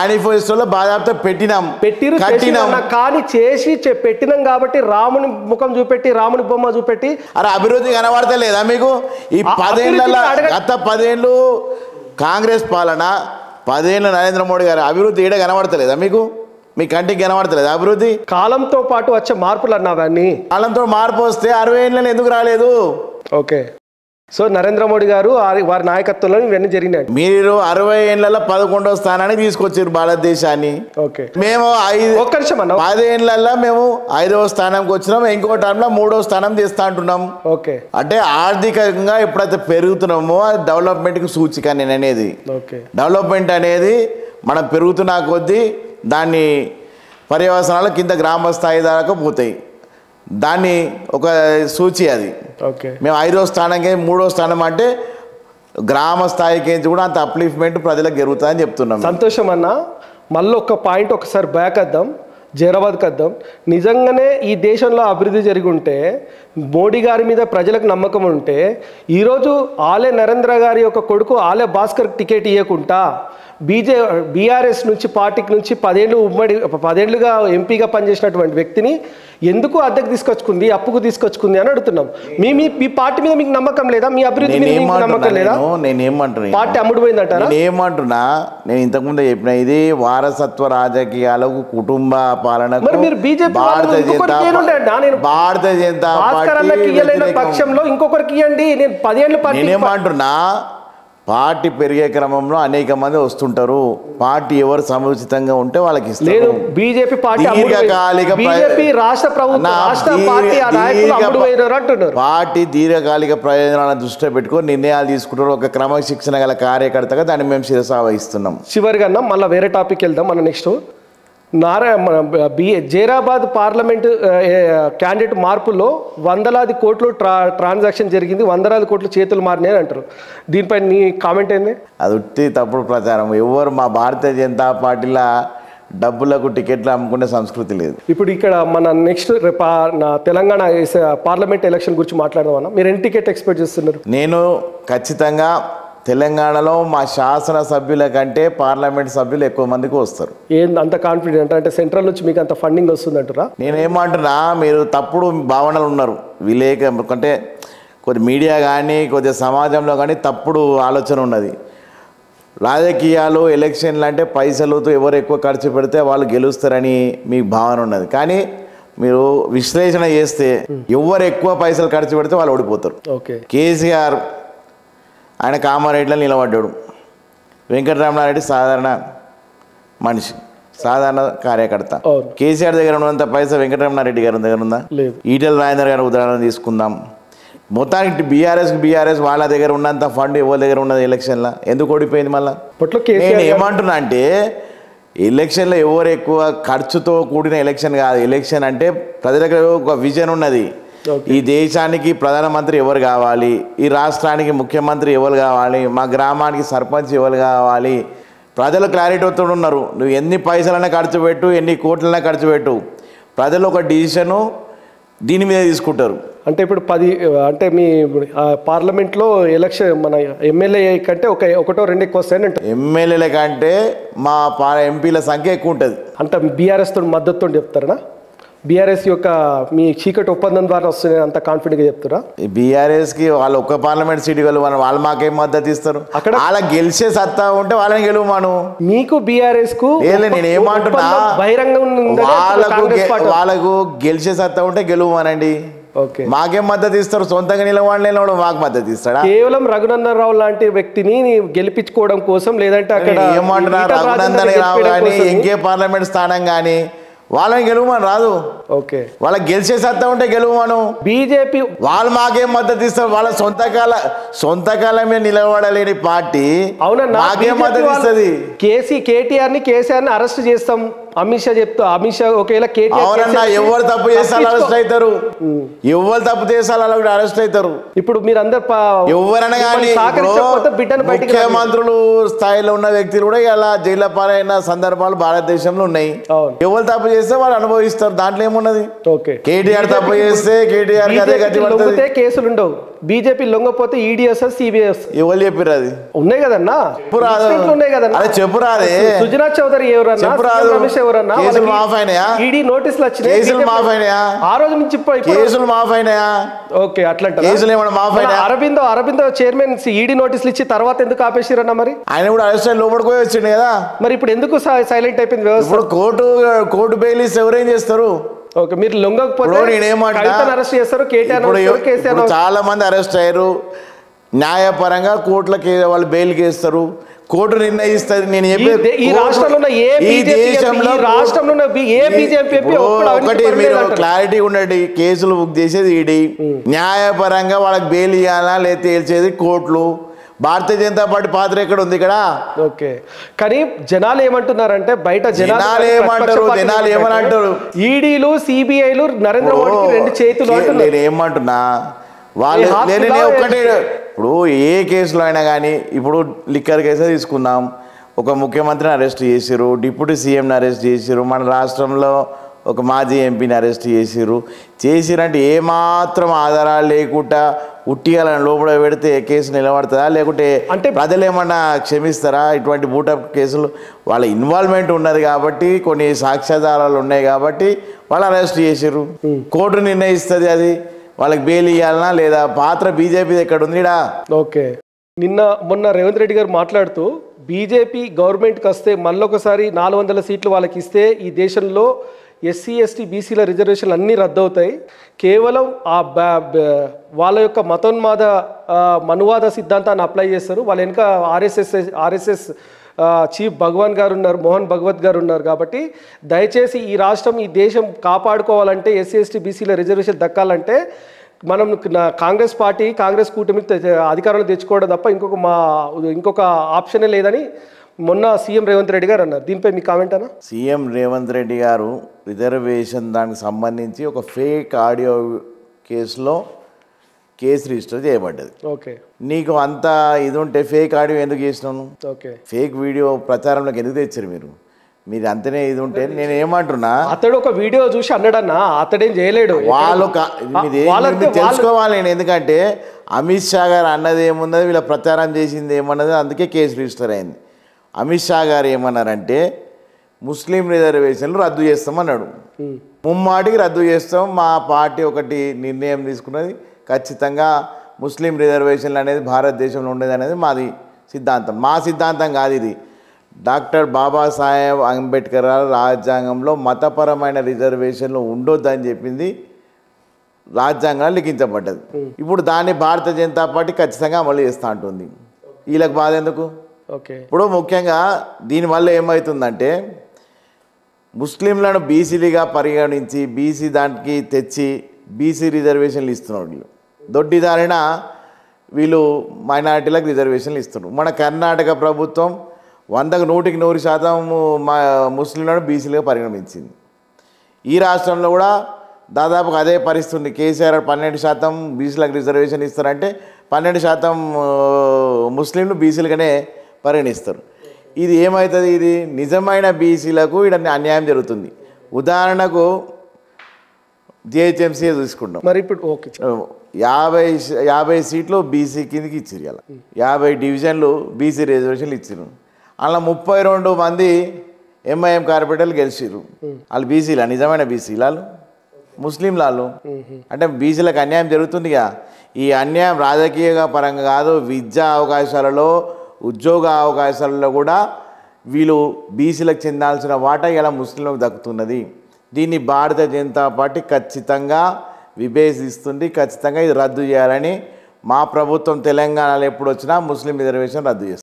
మేనిఫెస్టోలో బాధాప్త పెట్టినాం కానీ చేసి పెట్టినాం కాబట్టి రాముని ముఖం చూపెట్టి రాముని బొమ్మ చూపెట్టి అరే అభివృద్ధి కనబడతలేదా మీకు? ఈ 10 ఏళ్ళ గత 10 ఏళ్ళు కాంగ్రెస్ పాలన 10 ఏళ్ళు నరేంద్ర మోడీ గారు అభివృద్ధి ఏడ కనబడతలేదా మీకు? మీ కంటికి కనబడతలేదు అభివృద్ధి? కాలంతో పాటు వచ్చే మార్పులు అన్నావన్నీ కాలంతో మార్పు వస్తే 60 ఏళ్ళని ఎందుకు రాలేదు? ఓకే, సో నరేంద్ర మోడీ గారు వారి నాయకత్వంలో ఇవన్నీ జరిగినాయి. మీరు 60 ఏళ్లలో 11వ స్థానానికి తీసుకొచ్చారు భారతదేశాన్ని. ఓకే, మేము 10 ఏళ్లలో మేము 5వ స్థానంకి వచ్చినాం. ఇంకో టైంలో 3వ స్థానం చేస్తా అంటున్నాం. ఓకే, అంటే ఆర్థికంగా ఎప్పుడైతే పెరుగుతున్నామో అది డెవలప్మెంట్కి సూచిక. నేను అనేది డెవలప్మెంట్ అనేది మనం పెరుగుతున్న కొద్దీ దాన్ని పర్యవసనాలు కింద గ్రామ స్థాయి దాకా పోతాయి. దాన్ని ఒక సూచి అది. ఓకే, మేము 5వ స్థానంకి 3వ స్థానం అంటే గ్రామ స్థాయికి కూడా అంత అప్లిఫ్ట్మెంట్ ప్రజలకు జరుగుతుందని చెప్తున్నాం. సంతోషం అన్న. మళ్ళీ ఒక పాయింట్ ఒకసారి బ్యాక్ వద్దాం, జైరాబాద్కి వద్దాం. నిజంగానే ఈ దేశంలో అభివృద్ధి జరిగి ఉంటే, మోడీ గారి మీద ప్రజలకు నమ్మకం ఉంటే, ఈరోజు ఆలే నరేంద్ర గారి యొక్క కొడుకు ఆలే భాస్కర్ టికెట్ ఇవ్వకుండా బీఆర్ఎస్ నుంచి పార్టీకి నుంచి 10 ఏళ్ళుగా ఎంపీగా పనిచేసినటువంటి వ్యక్తిని ఎందుకు అద్దెకు తీసుకొచ్చుకుంది, అప్పుకు తీసుకొచ్చుకుంది అని అడుగుతున్నాం. మీ పార్టీ మీద మీకు నమ్మకం లేదా? మీ అభివృద్ధి మీద మీకు నమ్మకం లేదా? నేనేమంటున్నా, పార్టీ అమ్ముడుపోయిందంటారా? నేనేమంటున్నా, నేను ఇంతకుముందు చెప్పిన ఇది వారసత్వ రాజకీయాలకు, కుటుంబ పాలనకు మీరు బీజేపీ భారతీయ జనతా పార్టీ పక్షంలో ఇంకొకరికి ఇవ్వండి. నేను 10 ఏళ్ళు నేనేమంటున్నా, పార్టీ పెరిగే క్రమంలో అనేక మంది వస్తుంటారు. పార్టీ ఎవరు సముచితంగా ఉంటే వాళ్ళకి ఇస్తారు. బీజేపీ పార్టీ దీర్ఘకాలిక ప్రయోజనాలను దృష్టిలో పెట్టుకొని నిర్ణయాలు తీసుకుంటారు. ఒక క్రమశిక్షణ గల కార్యకర్తగా దాన్ని మేము శిరస వహిస్తున్నాం. చివరిగా మళ్ళీ వేరే టాపిక్ వెళ్దాం. మన నెక్స్ట్ జైరాబాద్ పార్లమెంటు క్యాండిడేట్ మార్పులో 100,000 కోట్లు ట్రాన్సాక్షన్ జరిగింది, 100,000 కోట్లు చేతులు మారినాయి అంటారు. దీనిపై నీ కామెంట్ ఏంది? అది ఉట్టి తప్పుడు ప్రచారం. ఎవరు మా భారతీయ జనతా పార్టీలో డబ్బులకు టికెట్లు అమ్ముకునే సంస్కృతి లేదు. ఇప్పుడు ఇక్కడ మన నెక్స్ట్ తెలంగాణ పార్లమెంట్ ఎలక్షన్ గురించి మాట్లాడదామన్నా. మీరు ఎన్ని టికెట్ ఎక్స్పెక్ట్ చేస్తున్నారు? నేను ఖచ్చితంగా తెలంగాణలో మా శాసన సభ్యుల కంటే పార్లమెంట్ సభ్యులు ఎక్కువ మందికి వస్తారు. అంత కాన్ఫిడెంట్ అంటే సెంట్రల్ నుంచి మీకు అంత ఫండింగ్ వస్తుందంటారా? నేనేమంటున్నా, మీరు తప్పుడు భావనలు ఉన్నారు. అంటే కొద్ది మీడియా కానీ కొద్దిగా సమాజంలో కానీ తప్పుడు ఆలోచన ఉన్నది. రాజకీయాలు ఎలక్షన్లు అంటే పైసలతో ఎవరు ఎక్కువ ఖర్చు పెడితే వాళ్ళు గెలుస్తారని మీకు భావన ఉన్నది. కానీ మీరు విశ్లేషణ చేస్తే ఎవరు ఎక్కువ పైసలు ఖర్చు పెడితే వాళ్ళు ఓడిపోతారు. ఓకే, కేసీఆర్ ఆయన కామారెడ్డిలో నిలబడ్డాడు. వెంకటరమణారెడ్డి సాధారణ మనిషి, సాధారణ కార్యకర్త. కేసీఆర్ దగ్గర ఉన్నంత పైసా వెంకటరమణారెడ్డి గారి దగ్గర ఉందా? ఈటెల రాజేందర్ గారి ఉదాహరణ తీసుకుందాం. మొత్తానికి బీఆర్ఎస్ వాళ్ళ దగ్గర ఉన్నంత ఫండ్ ఎవరి దగ్గర ఉన్నది ఎలక్షన్లో? ఎందుకు ఓడిపోయింది? మళ్ళీ నేను ఏమంటున్నా అంటే, ఎలక్షన్లో ఎవరు ఎక్కువ ఖర్చుతో కూడిన ఎలక్షన్ కాదు. ఎలక్షన్ అంటే ప్రజలకు ఒక విజన్ ఉన్నది. ఈ దేశానికి ప్రధానమంత్రి ఎవరు కావాలి, ఈ రాష్ట్రానికి ముఖ్యమంత్రి ఎవరు కావాలి, మా గ్రామానికి సర్పంచ్ ఎవరు కావాలి, ప్రజలు క్లారిటీతో ఉన్నారు. నువ్వు ఎన్ని పైసలైనా ఖర్చు పెట్టు, ఎన్ని కోట్లైనా ఖర్చు పెట్టు, ప్రజలు ఒక డిసిషను దీని మీద తీసుకుంటారు. అంటే ఇప్పుడు 10 అంటే మీ పార్లమెంట్లో ఎలక్షన్ మన ఎమ్మెల్యే కంటే ఒకటో రెండు ఎక్కువ వస్తాయని అంటారు. ఎమ్మెల్యేల కంటే మా ఎంపీల సంఖ్య ఎక్కువ ఉంటుంది. అంటే బీఆర్ఎస్ తోటి మద్దతుతో చెప్తారా? బీఆర్ఎస్ యొక్క మీ చీకటి ఒప్పందం ద్వారా వస్తుంది అంత కాన్ఫిడెంట్గా చెప్తారా? బీఆర్ఎస్కి వాళ్ళు ఒక్క పార్లమెంట్ సీట్ వాళ్ళు మాకేం మద్దతు ఇస్తారు? అక్కడ వాళ్ళ గెలిచే సత్తా ఉంటే వాళ్ళని గెలువమాను. మీకు బీఆర్ఎస్ కు నేను ఏమంటున్నా, వాళ్ళకు గెలిచే సత్తా ఉంటే గెలువమానండి. మాకేం మద్దతు ఇస్తారు? సొంతంగా నిలబడలేనోడు మాకు మద్దతు ఇస్తాడా? కేవలం రఘునందన్ రావు లాంటి వ్యక్తిని గెలిపించుకోవడం కోసం, లేదంటే అక్కడ ఏమంటున్నా, రఘునందన్ రావు కానీ ఇంకే పార్లమెంట్ స్థానం కానీ వాళ్ళని గెలువమని రాదు. ఓకే, వాళ్ళకి గెలిచే సత్తా ఉంటే గెలువమను. బీజేపీ వాళ్ళు మాకేం మద్దతు ఇస్తారు? వాళ్ళ సొంత కాలమే నిలబడలేని పార్టీ మాకేం మద్దతు ఇస్తుంది? కేటీఆర్ ని కేసీఆర్ ని అరెస్ట్ చేస్తాం అమిత్ షా చెప్తా. అమిత్ షా ఒకవేళ కేటీఆర్ ఎవరు తప్పు చేస్తారు అరెస్ట్ అవుతారు, ఎవరు తప్పు చేస్తారు అలా అరెస్ట్ అవుతారు. ఇప్పుడు మీరు అందరు ఎవరైనా కానీ ముఖ్యమంత్రులు స్థాయిలో ఉన్న వ్యక్తులు కూడా ఇలా జైలు పాలైన సందర్భాలు భారతదేశంలో ఉన్నాయి. ఎవరు తప్పు చేస్తే వాళ్ళు అనుభవిస్తారు, దాంట్లో ఏమున్నది? కేటీఆర్ తప్పు చేస్తే కేటీఆర్ కేసులు ఉండవు. బీజేపీ లొంగపోతే ఈడీఎస్ఎస్ సిబిఎస్ ఎవరు చెప్పారు అది ఉన్నాయి కదన్నా, చెప్పురాదు. ఉన్నాయి కదన్నా. అదే చెప్పురాదే. సుజనా చౌదరి ఎవరన్నా, చెప్పురాదు. సీఎం రమేష్ ఎవరన్నా, కేసులు మాఫ్ అయినాయా? ఈడీ నోటీసులు వచ్చినాయి, కేసులు మాఫ్ అయినాయా? ఆ రోజు నుంచి కేసులు మాఫ్ అయినాయా? ఓకే, అట్లా కేసులు ఏమైనా మాఫ్ అయినా? అరబిందో చైర్మన్ ఈడీ నోటీసులు ఇచ్చి తర్వాత ఎందుకు ఆపేసిరన్నా? మరి ఆయన కూడా అరెస్ట్ అయ్యి లోపలికి పోయి వచ్చిండు కదా. మరి ఇప్పుడు ఎందుకు సైలెంట్ అయిపోయింది వ్యవస్థ? ఇప్పుడు కోర్టు బెయిల్ ఇస్తే ఎవరేం చేస్తారు? ఓకే, మీరు లొంగకపోతే అరెస్ట్ చేస్తారు, కేటీఆర్ చాలా మంది అరెస్ట్ అయ్యారు. న్యాయపరంగా కోర్టులకి వాళ్ళు బెయిల్ కేస్తారు, కోర్టు నిర్ణయిస్తుంది. నేను ఈ రాష్ట్రంలో ఒకటి మీరు క్లారిటీ ఉండండి, కేసులు బుక్ చేసేది ఈడీ, న్యాయపరంగా వాళ్ళకి బెయిల్ ఇవ్వాలా లేదా తేల్చేది కోర్టులు. భారతీయ జనతా పార్టీ పాత్ర ఎక్కడ ఉంది ఇక్కడ? ఓకే, కానీ జనాలు ఏమంటున్నారంటే బయట జనాలు ఏమని అంటారు? ఈడీలు సిబిఐలు నరేంద్ర మోడీకి రెండు చేతులు. నేను ఏమంటున్నా, వాళ్ళు ఒక్కటే, ఇప్పుడు ఏ కేసులో అయినా కానీ, ఇప్పుడు లిక్కర్ కేసు తీసుకుందాం, ఒక ముఖ్యమంత్రిని అరెస్ట్ చేసిరు, డిప్యూటీ సీఎంని అరెస్ట్ చేసిరు, మన రాష్ట్రంలో ఒక మాజీ ఎంపీని అరెస్ట్ చేసిరంటే ఏమాత్రం ఆధారాలు లేకుండా ఉట్టియాలని లోపల పెడితే కేసు నిలబడుతుందా? లేకుంటే అంటే ప్రజలు ఏమన్నా క్షమిస్తారా? ఇటువంటి బూటప్ కేసులు వాళ్ళ ఇన్వాల్వ్మెంట్ ఉన్నది కాబట్టి, కొన్ని సాక్ష్యాధారాలు ఉన్నాయి కాబట్టి వాళ్ళు అరెస్ట్ చేసిరు. కోర్టు నిర్ణయిస్తుంది అది వాళ్ళకి బెయిల్ ఇవ్వాలనా లేదా. పాత్ర బీజేపీ ఎక్కడ ఉందిడా? ఓకే, మొన్న రేవంత్ రెడ్డి గారు మాట్లాడుతూ బీజేపీ గవర్నమెంట్కి వస్తే మళ్ళొకసారి 400 సీట్లు వాళ్ళకి ఇస్తే ఈ దేశంలో ఎస్సీ ఎస్టీ బీసీల రిజర్వేషన్లు అన్నీ రద్దవుతాయి, కేవలం వాళ్ళ యొక్క మతోన్మాద మనువాద సిద్ధాంతాన్ని అప్లై చేస్తారు, వాళ్ళ వెనుక ఆర్ఎస్ఎస్ చీఫ్ భగవాన్ గారు ఉన్నారు, మోహన్ భగవత్ గారు ఉన్నారు. కాబట్టి దయచేసి ఈ రాష్ట్రం ఈ దేశం కాపాడుకోవాలంటే, ఎస్సీ ఎస్టీ బీసీల రిజర్వేషన్ దక్కాలంటే మనం కాంగ్రెస్ పార్టీ కాంగ్రెస్ కూటమి అధికారంలో తెచ్చుకోవడం తప్ప ఇంకొక ఆప్షనే లేదని మొన్న సీఎం రేవంత్ రెడ్డి గారు అన్నారు. దీనిపై మీ కామెంట్ అన్న? సీఎం రేవంత్ రెడ్డి గారు రిజర్వేషన్ దానికి సంబంధించి ఒక ఫేక్ ఆడియో కేసులో కేసు రిజిస్టర్ చేయబడ్డది. ఓకే, నీకు అంత ఇది ఉంటే ఫేక్ ఆడియో ఎందుకు చేసినాను? ఓకే, ఫేక్ వీడియో ప్రచారంలోకి ఎందుకు తెచ్చారు మీరు అంతనే ఇది ఉంటే నేను ఏమంటున్నా, అతడు ఒక వీడియో చూసి అన్నాడన్నా, అతడేం చేయలేడు. వాళ్ళు తెలుసుకోవాలి. నేను ఎందుకంటే అమిత్ షా గారు అన్నది ఏమున్నది, వీళ్ళ ప్రచారం చేసింది ఏమన్నది, అందుకే కేసు రిజిస్టర్ అయింది. అమిత్ షా గారు ఏమన్నారంటే ముస్లిం రిజర్వేషన్లు రద్దు చేస్తామన్నాడు. ముమ్మాటికి రద్దు చేస్తాం, మా పార్టీ ఒకటి నిర్ణయం తీసుకున్నది, ఖచ్చితంగా ముస్లిం రిజర్వేషన్లు అనేది భారతదేశంలో ఉండేది అనేది మాది సిద్ధాంతం. మా సిద్ధాంతం కాదు ఇది, డాక్టర్ బాబాసాహెబ్ అంబేద్కర్ రాజ్యాంగంలో మతపరమైన రిజర్వేషన్లు ఉండొద్దని చెప్పింది రాజ్యాంగంలో లిఖించబడ్డది. ఇప్పుడు దాన్ని భారతీయ జనతా పార్టీ ఖచ్చితంగా అమలు చేస్తూ ఉంటుంది. వీళ్ళకి బాధ ఎందుకు? ఓకే, ఇప్పుడు ముఖ్యంగా దీనివల్ల ఏమవుతుందంటే ముస్లింలను బీసీలుగా పరిగణించి బీసీ దానికి తెచ్చి బీసీ రిజర్వేషన్లు ఇస్తున్నారు. వీళ్ళు దొడ్డిదారిన వీళ్ళు మైనారిటీలకు రిజర్వేషన్లు ఇస్తున్నారు. మన కర్ణాటక ప్రభుత్వం 100% మా ముస్లింలను బీసీలుగా పరిగణించింది. ఈ రాష్ట్రంలో కూడా దాదాపుగా అదే పరిస్థితి ఉంది. కేసీఆర్ 12% బీసీలకు రిజర్వేషన్ ఇస్తారంటే 12% ముస్లింలు బీసీలుగానే పరిగణిస్తారు. ఇది ఏమవుతుంది? ఇది నిజమైన బీసీలకు ఇక్కడ అన్యాయం జరుగుతుంది. ఉదాహరణకు జిహెచ్ఎంసీ తీసుకుంటాం. మరి ఇప్పుడు ఓకే, 50 సీట్లు బీసీ కిందకి ఇచ్చారు. ఇలా 50 డివిజన్లు బీసీ రిజర్వేషన్లు ఇచ్చారు. అలా 32 మంది ఎంఐఎం కార్పొరేటర్లు గెలిచారు. వాళ్ళు బీసీలా? నిజమైన బీసీలు వాళ్ళు ముస్లింలు వాళ్ళు. అంటే బీసీలకు అన్యాయం జరుగుతుందిగా. ఈ అన్యాయం రాజకీయ పరంగా కాదు, విద్యా అవకాశాలలో ఉద్యోగ అవకాశాలలో కూడా వీళ్ళు బీసీలకు చెందాల్సిన వాటా ఇలా ముస్లింలకు దక్కుతున్నది. దీన్ని భారతీయ జనతా పార్టీ ఖచ్చితంగా విభేదిస్తుంది. ఖచ్చితంగా ఇది రద్దు చేయాలని మా ప్రభుత్వం తెలంగాణలో ఎప్పుడు వచ్చినా ముస్లిం రిజర్వేషన్ రద్దు చేస్తుంది.